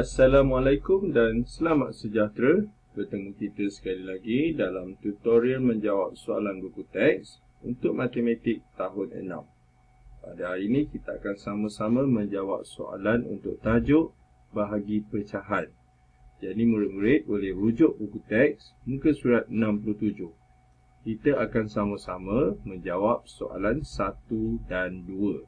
Assalamualaikum dan selamat sejahtera. Bertemu kita sekali lagi dalam tutorial menjawab soalan buku teks untuk matematik tahun 6. Pada hari ini kita akan sama-sama menjawab soalan untuk tajuk bahagi pecahan. Jadi murid-murid boleh rujuk buku teks muka surat 67. Kita akan sama-sama menjawab soalan 1 dan 2.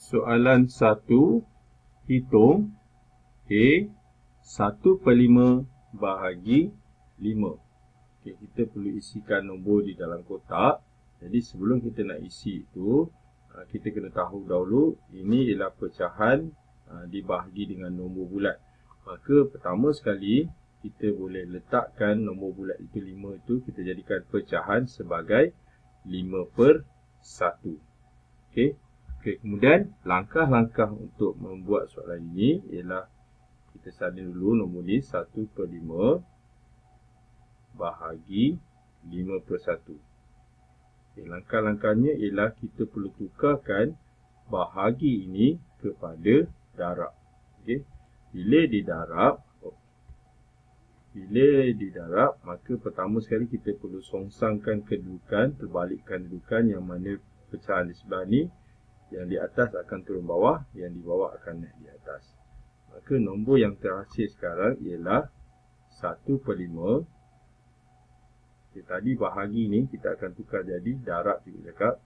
Soalan 1, hitung A 1/5 bahagi 5. Okay, kita perlu isikan nombor di dalam kotak. Jadi sebelum kita nak isi itu, kita kena tahu dahulu ini ialah pecahan dibahagi dengan nombor bulat. Maka pertama sekali kita boleh letakkan nombor bulat itu 5 itu, kita jadikan pecahan sebagai 5/1. Okey. Okey, kemudian langkah-langkah untuk membuat soalan ini ialah kita salin dulu nombor ni 1/5 bahagi 5/1. Okay, langkah-langkahnya ialah kita perlu tukarkan bahagi ini kepada darab. Okay. Bila didarab, maka pertama sekali kita perlu songsangkan kedudukan, terbalikkan kedudukan, yang mana pecahan di sebelah ni yang di atas akan turun bawah, yang di bawah akan naik di atas. Maka nombor yang terhasil sekarang ialah 1/5. Okay, tadi bahagi ni kita akan tukar jadi darab juga cakap.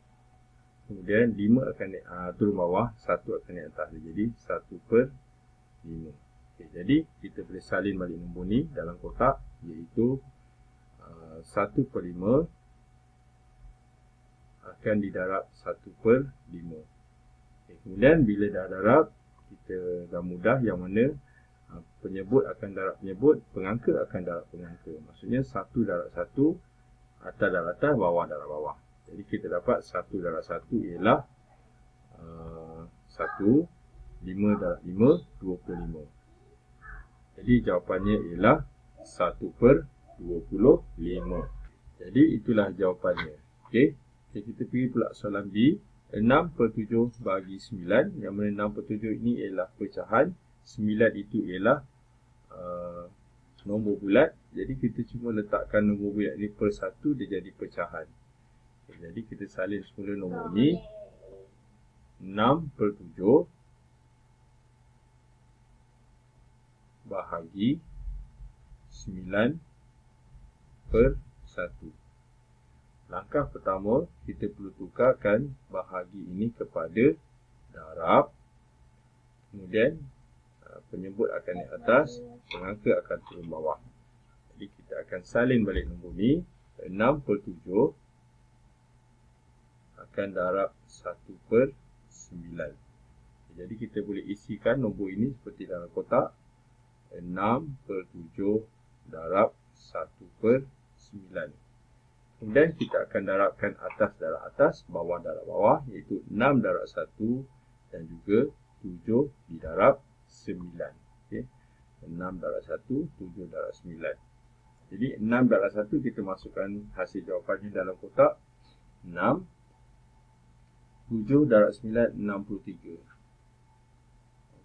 Kemudian 5 akan naik turun bawah, 1 akan naik atas. Jadi 1/5. Okay, jadi kita boleh salin balik nombor ni dalam kotak, iaitu 1/5 akan didarab 1/5. Okay, kemudian bila dah darab, kita dah mudah yang mana penyebut akan darab penyebut, pengangka akan darab pengangka. Maksudnya 1 darab 1, atas darab atas, bawah darab bawah. Jadi kita dapat 1 darab 1 ialah 1, 5 darab 5, 25. Jadi jawapannya ialah 1/25. Jadi itulah jawapannya. Okey. Okay, kita pergi pula soalan B. 6/7 bahagi 9. Yang mana 6/7 ini ialah pecahan, 9 itu ialah nombor bulat. Jadi kita cuma letakkan nombor bulat ni per 1, dia jadi pecahan. Okay, jadi kita salin semula nombor ni 6/7 bahagi 9/1. Langkah pertama, kita perlu tukarkan bahagi ini kepada darab. Kemudian penyebut akan naik atas, pengangka akan turun bawah. Jadi kita akan salin balik nombor ni. 6/7 akan darab 1/9. Jadi kita boleh isikan nombor ini seperti dalam kotak. 6/7 darab 1/9. Kemudian kita akan darabkan atas darab atas, bawah darab bawah, iaitu 6 darab 1 dan juga 7 didarab 9. Okay. 6 darab 1, 7 darab 9. Jadi 6 darab 1 kita masukkan hasil jawapannya dalam kotak. 6, 7 darab 9, 63.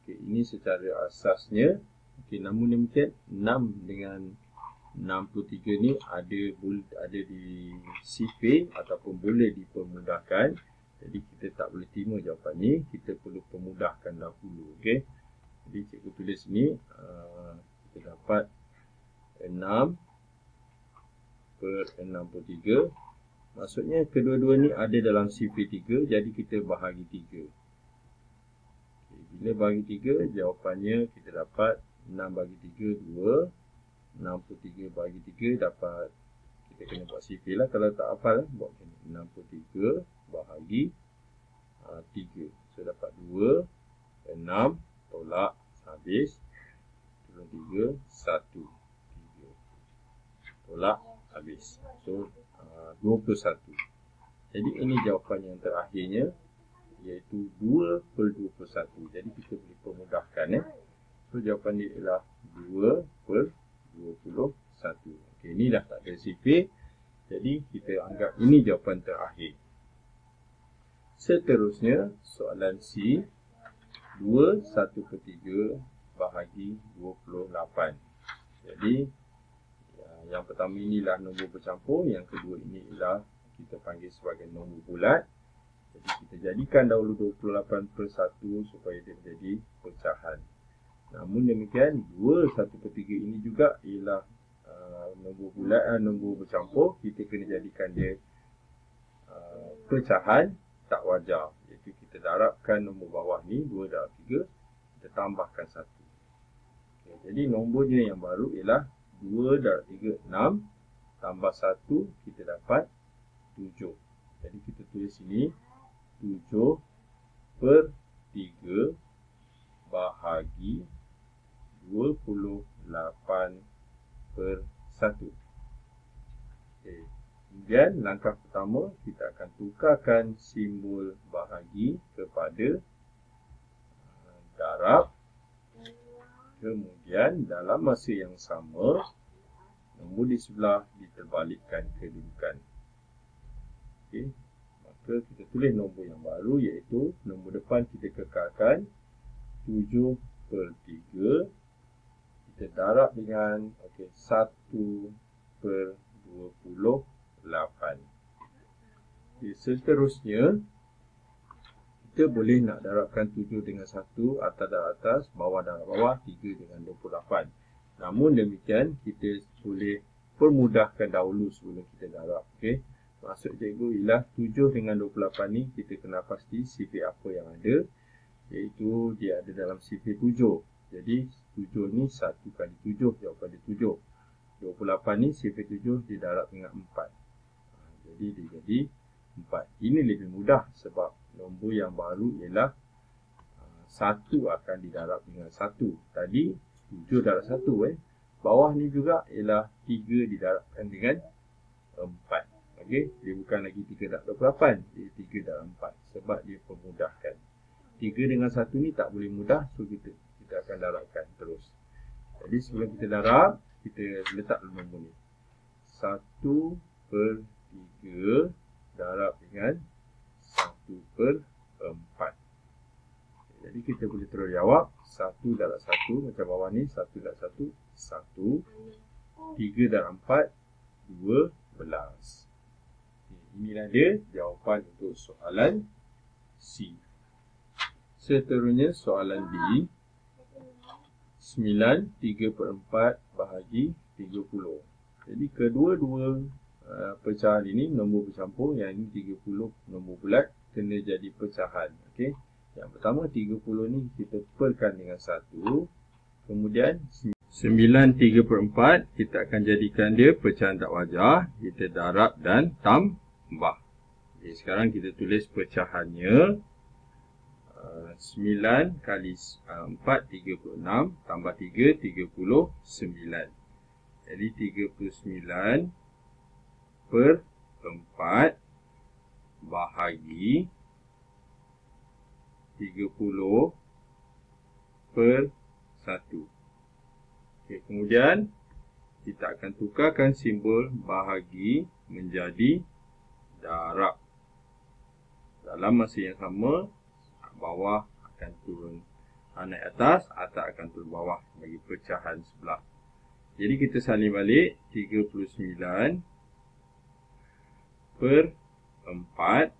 Okay, ini secara asasnya. Okay, namun demikian 6 dengan 63 ni ada di sifir ataupun boleh dipermudahkan. Jadi kita tak boleh terima jawapan ni, kita perlu permudahkan dahulu. Okey. Jadi cikgu tulis ni kita dapat 6/63. Maksudnya kedua-dua ni ada dalam sifir 3, jadi kita bahagi 3. Okay, bila bahagi 3, jawapannya kita dapat 6 bagi 3, 2. 63 bagi 3 dapat, kita kena buat sifir lah, kalau tak hafal buat macam ni, 63 bahagi 3. So dapat 2, 6, tolak, habis, turun 3, 1, 3, tolak, habis. So 21. Jadi ini jawapan yang terakhirnya, iaitu 2/21. Jadi kita boleh permudahkan. So So jawapan dia ialah 2/21. Okey, ni dah tak ada sifir. Jadi kita anggap ini jawapan terakhir. Seterusnya soalan C, 2/1/3 bahagi 28. Jadi yang pertama inilah nombor bercampur, yang kedua ini ialah kita panggil sebagai nombor bulat. Jadi kita jadikan dahulu 28/1 supaya dia menjadi pecahan. Namun demikian 2/1/3 ini juga ialah nombor bulat, nombor bercampur. Kita kena jadikan dia pecahan tak wajar, iaitu kita darabkan nombor bawah ni 2/3, kita tambahkan 1. Okay, jadi nombornya yang baru ialah 2/3 6 tambah 1 kita dapat 7. Jadi kita tulis sini 7/3 bahagi 28/1. Okay. Kemudian langkah pertama kita akan tukarkan simbol bahagi kepada darab. Kemudian dalam masa yang sama nombor di sebelah diterbalikkan kedudukan. Okey, maka kita tulis nombor yang baru, iaitu nombor depan kita kekalkan 7/3. Kita darab dengan 1/28. Okay, seterusnya kita boleh nak darabkan 7 dengan 1, atas darab atas, bawah darab bawah, 3 dengan 28. Namun demikian kita boleh permudahkan dahulu sebelum kita darab. Okay. Maksud cikgu ialah 7 dengan 28 ni kita kena pasti sifir apa yang ada, iaitu dia ada dalam sifir 7. Jadi 7 ni 1 kali 7, jawapan dia 7. 28 ni sifir 7 didarab dengan 4. Jadi dia jadi 4. Ini lebih mudah sebab nombor yang baru ialah 1 akan didarab dengan 1. Tadi 7 darab 1. Bawah ni juga ialah 3 didarabkan dengan 4. Okey, dia bukan lagi 3 darab 28. Dia 3 darab 4 sebab dia permudahkan. 3 dengan 1 ni tak boleh mudah, so kita akan darabkan terus. Jadi sebelum kita darab, kita letak nombor ni. 1/3 darab dengan 1/4. Jadi kita boleh terus jawab 1 darab 1 macam bawah ni, 1 darab 1 1, 3 darab 4 12. Inilah dia jawapan untuk soalan C. Seterusnya soalan D, 9 3/4 bahagi 30. Jadi kedua-dua pecahan ini nombor bercampur, yang ini 30 nombor bulat, kena jadi pecahan. Okey. Yang pertama 30 ni kita perkan dengan 1. Kemudian 9 3/4 kita akan jadikan dia pecahan tak wajar, kita darab dan tambah. Jadi sekarang kita tulis pecahannya. 9 kali 4 36 tambah 3 39. Jadi 39/4 bahagi 30/1. Okey, kemudian kita akan tukarkan simbol bahagi menjadi darab. Dalam masa yang sama, bawah akan turun naik atas akan turun bawah bagi pecahan sebelah. Jadi kita salin balik 39/4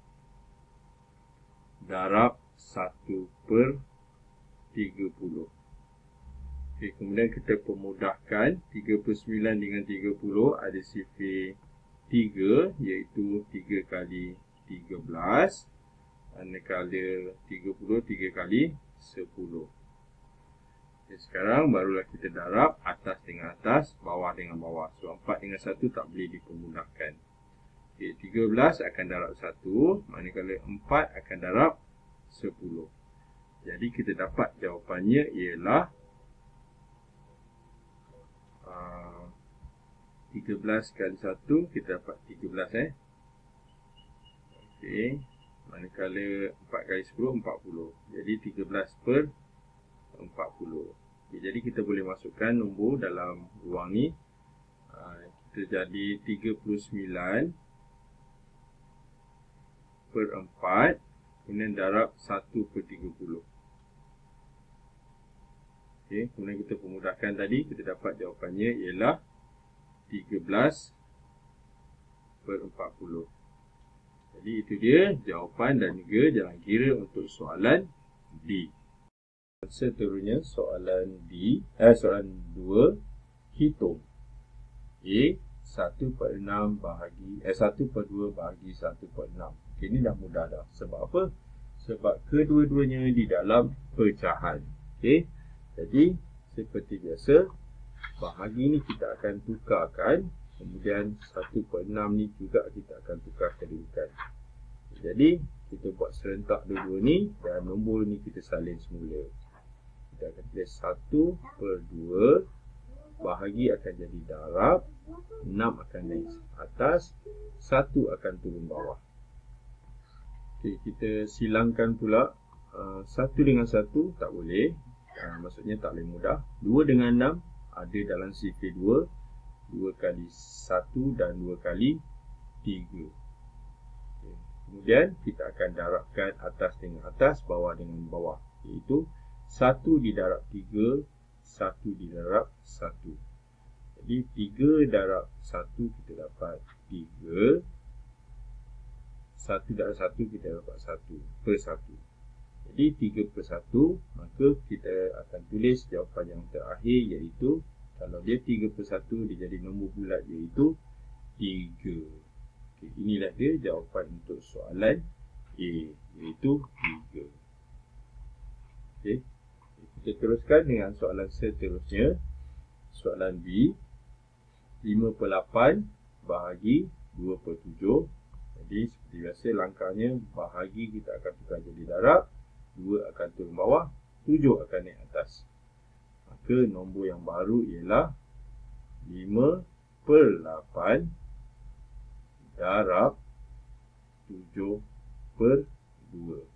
darab 1/30. Okey, kemudian kita permudahkan 39 dengan 30 ada sifir 3, iaitu 3 kali 13. Manakala 30 3 kali 10. Okay, sekarang barulah kita darab atas dengan atas, bawah dengan bawah. So 4 dengan 1 tak boleh dipermudahkan. Okay, 13 akan darab 1, manakala 4 akan darab 10. Jadi kita dapat jawapannya ialah 13 kali 1, kita dapat 13. Okey. Manakala 4 kali 10, 40. Jadi 13/40. Okay, jadi kita boleh masukkan nombor dalam ruang ni. Kita jadi 39 per 4, kemudian darab 1 per 30. Okay, kemudian kita permudahkan tadi, kita dapat jawapannya ialah 13 per 40. Jadi itu dia jawapan dan juga jalan kira untuk soalan D. Seterusnya soalan D, soalan 2, hitung. A 1/6 bahagi 1/2 bahagi 1/6. Okay, ini dah mudah dah. Sebab apa? Sebab kedua-duanya di dalam pecahan. Okay, jadi seperti biasa, bahagi ni kita akan tukarkan. Kemudian 1/6 ni juga kita akan tukar kedudukan. Jadi kita buat serentak dua-dua ni dan nombor ni kita salin semula. Kita akan tulis 1/2 bahagi akan jadi darab, 6 akan naik atas, 1 akan turun bawah. Okay, kita silangkan pula 1 dengan 1 tak boleh, maksudnya tak boleh mudah. 2 dengan 6 ada dalam sifir 2, 2 kali 1 dan 2 kali 3. Okay. Kemudian kita akan darabkan atas dengan atas, bawah dengan bawah, iaitu 1 didarab 3, 1 didarab 1. Jadi 3 darab 1 kita dapat 3. 1 darab 1 kita dapat 1 per 1. Jadi 3 per 1, maka kita akan tulis jawapan yang terakhir, iaitu kalau dia 3 per 1, dia jadi nombor bulat, iaitu 3. Okay, inilah dia jawapan untuk soalan A, iaitu 3. Okay. Kita teruskan dengan soalan seterusnya. Soalan B, 5/8 bahagi 2/7. Jadi seperti biasa langkahnya, bahagi kita akan tukar jadi darab, 2 akan turun bawah, 7 akan naik atas. Maka nombor yang baru ialah 5/8 darab 7/2.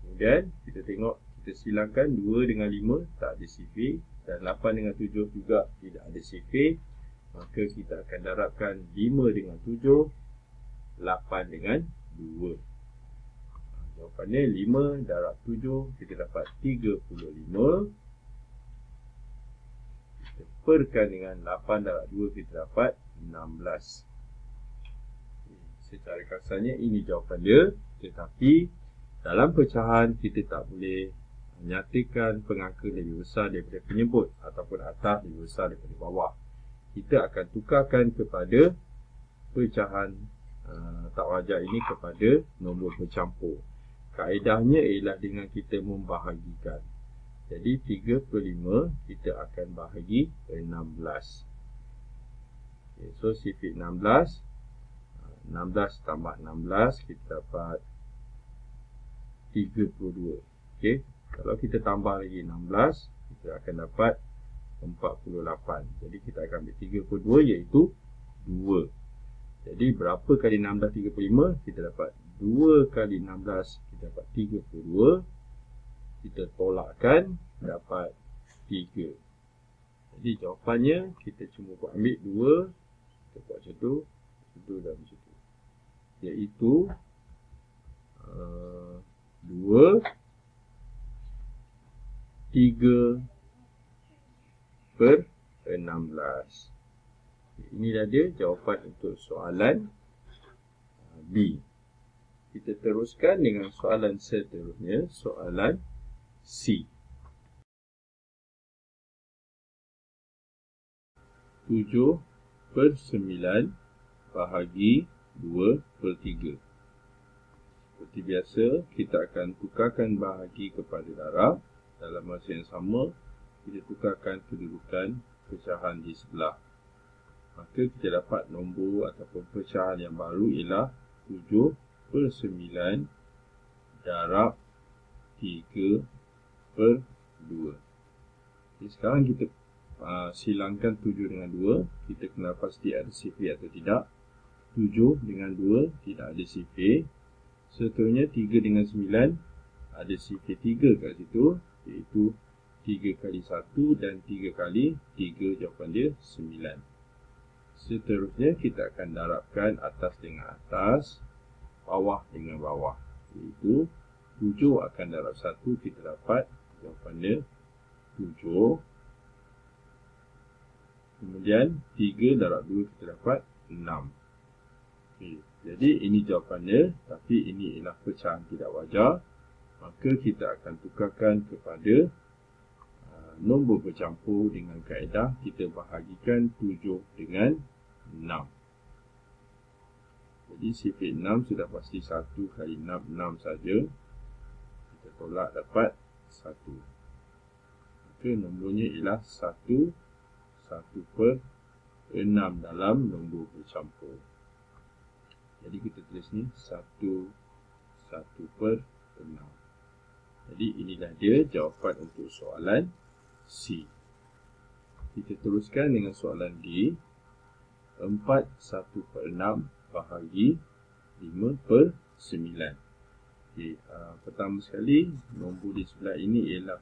Kemudian kita tengok, kita silangkan 2 dengan 5 tak ada sifir dan 8 dengan 7 juga tidak ada sifir. Maka kita akan darabkan 5 dengan 7, 8 dengan 2. Jawapannya 5 darab 7, kita dapat 35. Kita perkan dengan 8 darab 2, kita dapat 16. Secara kasarnya ini jawapan dia, tetapi dalam pecahan kita tak boleh nyatakan pengangka lebih besar daripada penyebut ataupun atas lebih besar daripada bawah. Kita akan tukarkan kepada pecahan tak wajar ini kepada nombor bercampur. Kaedahnya ialah dengan kita membahagikan. Jadi 3/5 kita akan bahagi 16. Okay, so sifir 16, 16 tambah 16 kita dapat 32. Okay. Kalau kita tambah lagi 16, kita akan dapat 48. Jadi kita akan ambil 32, iaitu 2. Jadi berapa kali 16 35? Kita dapat 2 kali 16, kita dapat 32. Kita tolakkan, dapat 3. Jadi jawapannya kita cuma buat ambil 2, kita buat macam tu, dan macam tu, iaitu 2 3/16. Inilah dia jawapan untuk soalan B. Kita teruskan dengan soalan seterusnya, soalan C. 7/9 bahagi 2/3. Seperti biasa, kita akan tukarkan bahagi kepada darab. Dalam masa yang sama, kita tukarkan kedudukan pecahan di sebelah. Maka kita dapat nombor ataupun pecahan yang baru ialah 7/9 darab 3/2. Okay, sekarang kita silangkan 7 dengan 2. Kita kena pasti ada sifir atau tidak. 7 dengan 2 tidak ada sifir. Seterusnya 3 dengan 9 ada sifir 3 kat situ, iaitu 3 kali 1 dan 3 kali 3, jawapan dia 9. Seterusnya kita akan darabkan atas dengan atas, bawah dengan bawah. Iaitu 7 akan darab 1, kita dapat jawapan dia 7. Kemudian 3 darab 2 kita dapat 6. Okay. Jadi ini jawapannya, tapi ini ialah pecahan tidak wajar. Maka kita akan tukarkan kepada nombor bercampur dengan kaedah kita bahagikan 7 dengan 6. Jadi sifar 6 sudah pasti 1 kali 6, 6 saja. Kita tolak dapat 1. Maka nombornya ialah 1 per 6 dalam nombor bercampur. Jadi kita tulis ni 1 per 6. Jadi inilah dia jawapan untuk soalan C. Kita teruskan dengan soalan D. 4 1 per 6 bahagi 5 per 9. Okay, pertama sekali, nombor di sebelah ini ialah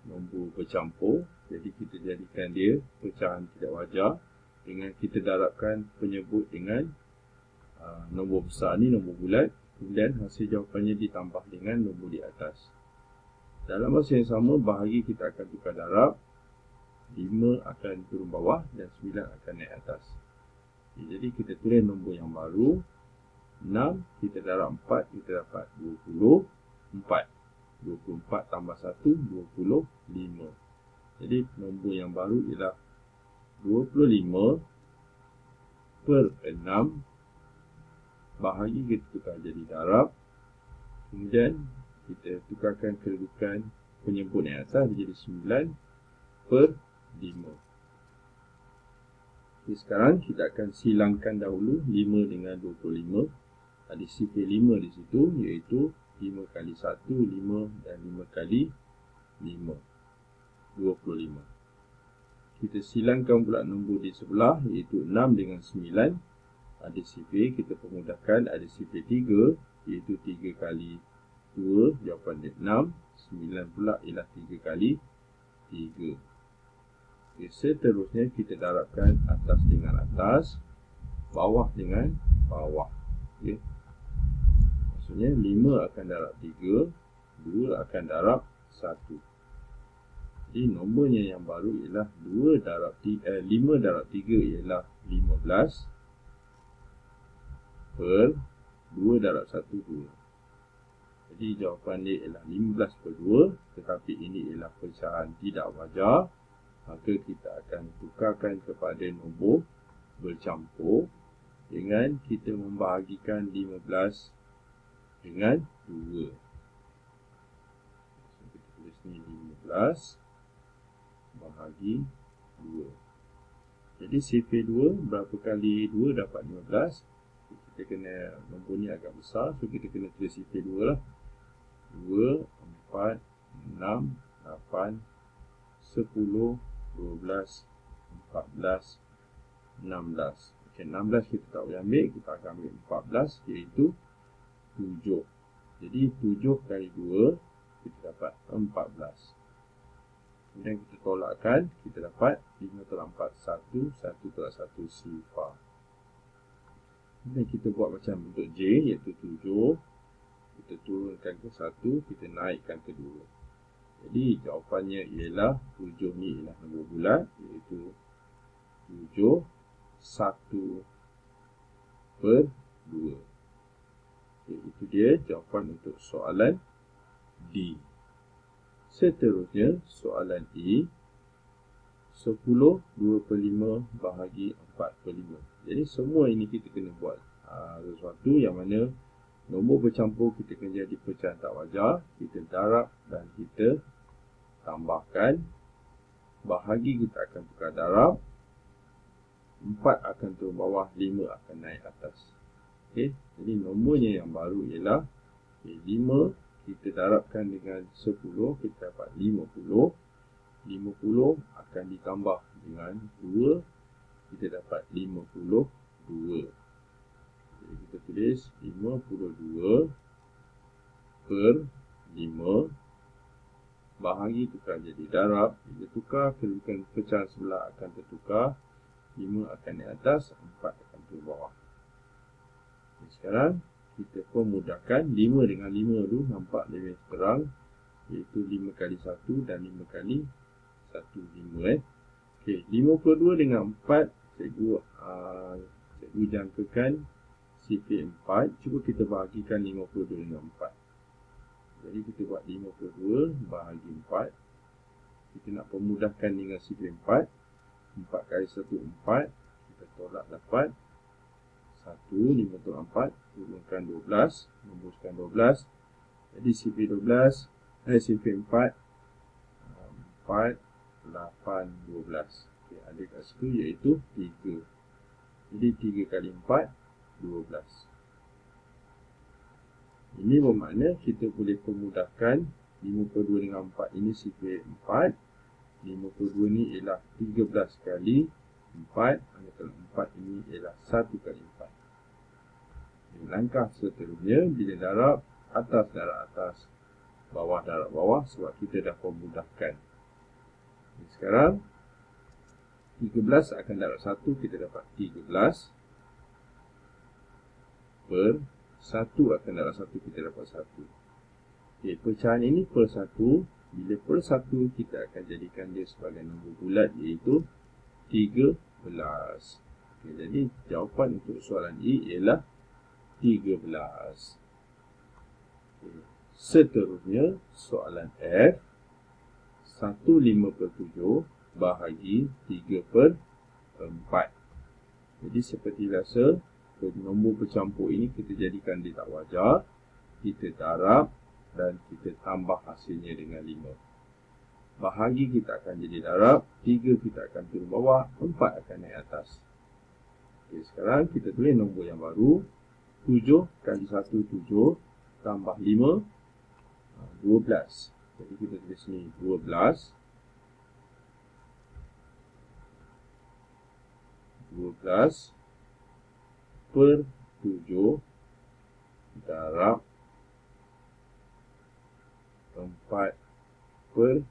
nombor bercampur. Jadi kita jadikan dia pecahan tidak wajar dengan kita darabkan penyebut dengan nombor besar ni, nombor bulat. Kemudian hasil jawapannya ditambah dengan nombor di atas. Dalam masa yang sama, bahagi kita akan tukar darab. 5 akan turun bawah dan 9 akan naik atas. Jadi kita tulis nombor yang baru. 6 kita darab 4, kita dapat 24. 24 tambah 1, 25. Jadi nombor yang baru ialah 25 per 6 bahagi kita tukar jadi darab. Kemudian kita tukarkan kedudukan penyebut yang atas jadi 9 per 5. Okay, sekarang kita akan silangkan dahulu 5 dengan 25. Ada sifar 5 di situ, iaitu 5 kali 1, 5 dan 5 kali 5, 25. Kita silangkan pula nombor di sebelah, iaitu 6 dengan 9. Ada sifar, kita permudahkan, ada sifar 3, iaitu 3 kali 2, jawapan dia 6. 9 pula ialah 3 kali 3. Okay, seterusnya kita darabkan atas dengan atas, bawah dengan bawah. Okay. Maksudnya 5 akan darab 3, 2 akan darab 1. Jadi nombornya yang baru ialah 5 darab 3 ialah 15 per 2 darab 1, 2. Jadi jawapan dia ialah 15 per 2, tetapi ini ialah pecahan tidak wajar. Maka kita akan tukarkan kepada nombor bercampur dengan kita membahagikan 15 dengan 2. So, kita tulis ni 15 bahagi 2. Jadi sifar 2, berapa kali 2 dapat 15? Kita kena, nombor ni agak besar, so kita kena tulis sifar 2 lah. 2, 4, 6, 8, 10, 12, 14, 16. Okay, 16 kita tak boleh ambil, kita akan ambil 14, iaitu 7. Jadi 7 kali 2, kita dapat 14. Kemudian kita tolakkan, kita dapat 5 tolak 4, 1, 1 tolak 1, sifar. Kemudian kita buat macam bentuk J, iaitu 7. Kita turunkan ke 1, kita naikkan ke 2. Jadi jawapannya ialah 7 ni ialah nombor bulat, iaitu 7 1 per 2. Okay, itu dia jawapan untuk soalan D. Seterusnya soalan E. 10 2 per 5 bahagi 4 per 5. Jadi semua ini kita kena buat sesuatu yang mana nombor bercampur kita kena jadi pecahan tak wajar. Kita darab dan kita tambahkan. Bahagi kita akan tukar darab. 4 akan turun bawah, 5 akan naik atas. Okay. Jadi nombornya yang baru ialah 5 kita darabkan dengan 10, kita dapat 50. 50 akan ditambah dengan 2, kita dapat 52. Jadi kita tulis 52 per 5 bahagi tukar jadi darab. Bila tukar, kedudukan pecahan sebelah akan tertukar. 5 akan naik atas, 4 akan turun bawah. Okay, sekarang kita pemudahkan 5 dengan 5 tu nampak lebih terang, iaitu 5 kali 1 dan 5 kali 1, 5 Okey, 52 dengan 4, cikgu jangkakan CP4. Cuba kita bahagikan 52 dengan 4. Jadi kita buat 52 bahagi 4. Kita nak pemudahkan dengan CP4. 4 kali 1, 4. Kita tolak dapat 1, 5 tolak 4. Turunkan 12. Membuskan 12. Jadi CP4 4, 8, 12. Okay, ada kat situ iaitu 3. Jadi 3 kali 4, 12. Ini bermakna kita boleh pemudahkan 52 dengan 4. Ini CP4. 52 ni ialah 13 kali 4. Manakala 4 ini ialah 1 kali 4. Langkah seterusnya, bila darab atas darab atas, bawah darab bawah, sebab kita dah pemudahkan. Sekarang 13 akan darab 1, kita dapat 13 per 1 akan darab 1, kita dapat 1. Okay, pecahan ini per 1. Bila per 1, kita akan jadikan dia sebagai nombor bulat, iaitu 13. Okay, jadi jawapan untuk soalan E ialah 13. Okay. Seterusnya soalan F, 1/5/7 bahagi 3/4. Jadi seperti biasa, nombor bercampur ini kita jadikan dia tak wajar. Kita darab dan kita tambah hasilnya dengan 5. Bahagi kita akan jadi darab, 3 kita akan turun bawah, 4 akan naik atas. Okay, sekarang kita tulis nombor yang baru. 7 kali 1, 7 tambah 5, 12. Jadi kita tulis ni 12 per 7 darab 4 per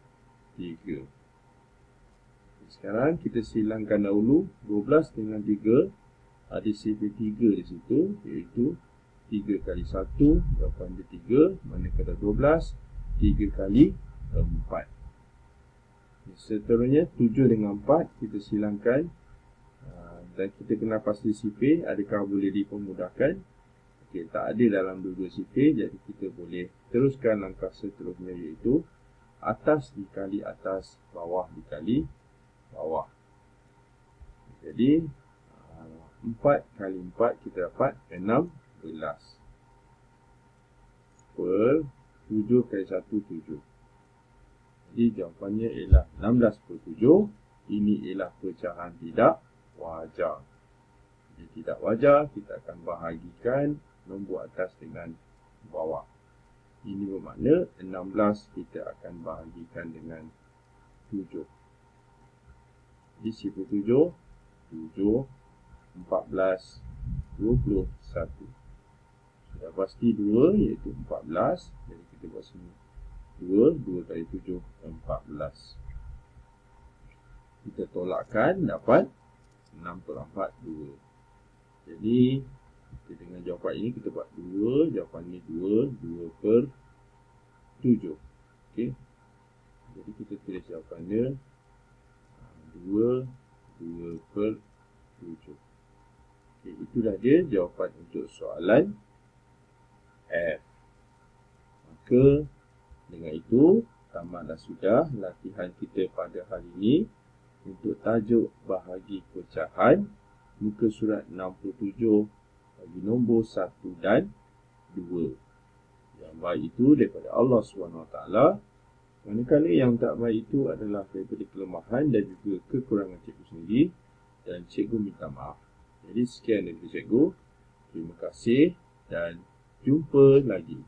3. Sekarang kita silangkan dahulu 12 dengan 3. Ada CP3 di situ, iaitu 3 kali 1, jawapan dia 3. Manakala 12, 3 kali 4. Seterusnya 7 dengan 4 kita silangkan, dan kita kena pasti CP adakah boleh dipemudahkan. Okey, tak ada dalam dua-dua CP, jadi kita boleh teruskan langkah seterusnya, iaitu atas dikali atas, bawah dikali bawah. Jadi 4 kali 4 kita dapat 16 per 7 kali 1, 7. Jadi jawapannya ialah 16 per 7. Ini ialah pecahan tidak wajar. Jadi tidak wajar, kita akan bahagikan nombor atas dengan bawah. Ini bermakna 16 kita akan bahagikan dengan 7. Jadi sifar 7, 7, 14, 21. Sudah pasti 2 iaitu 14. Jadi kita buat sini 2 kali 7, 14. Kita tolakkan dapat 6 tolak 4, 2. Jadi kita dengan jawapan ini kita buat 2. Jawapan ini 2 per 7. Okey. Jadi kita tulis jawapannya 2 per 7. Okay, itulah dia jawapan untuk soalan F. Maka dengan itu tamatlah sudah latihan kita pada hari ini untuk tajuk bahagi pecahan muka surat 67 bagi nombor 1 dan 2. Yang baik itu daripada Allah SWT. Manakala yang tak baik itu adalah daripada kelemahan dan juga kekurangan cikgu sendiri, dan cikgu minta maaf. Jadi sekian dari cikgu. Terima kasih dan jumpa lagi.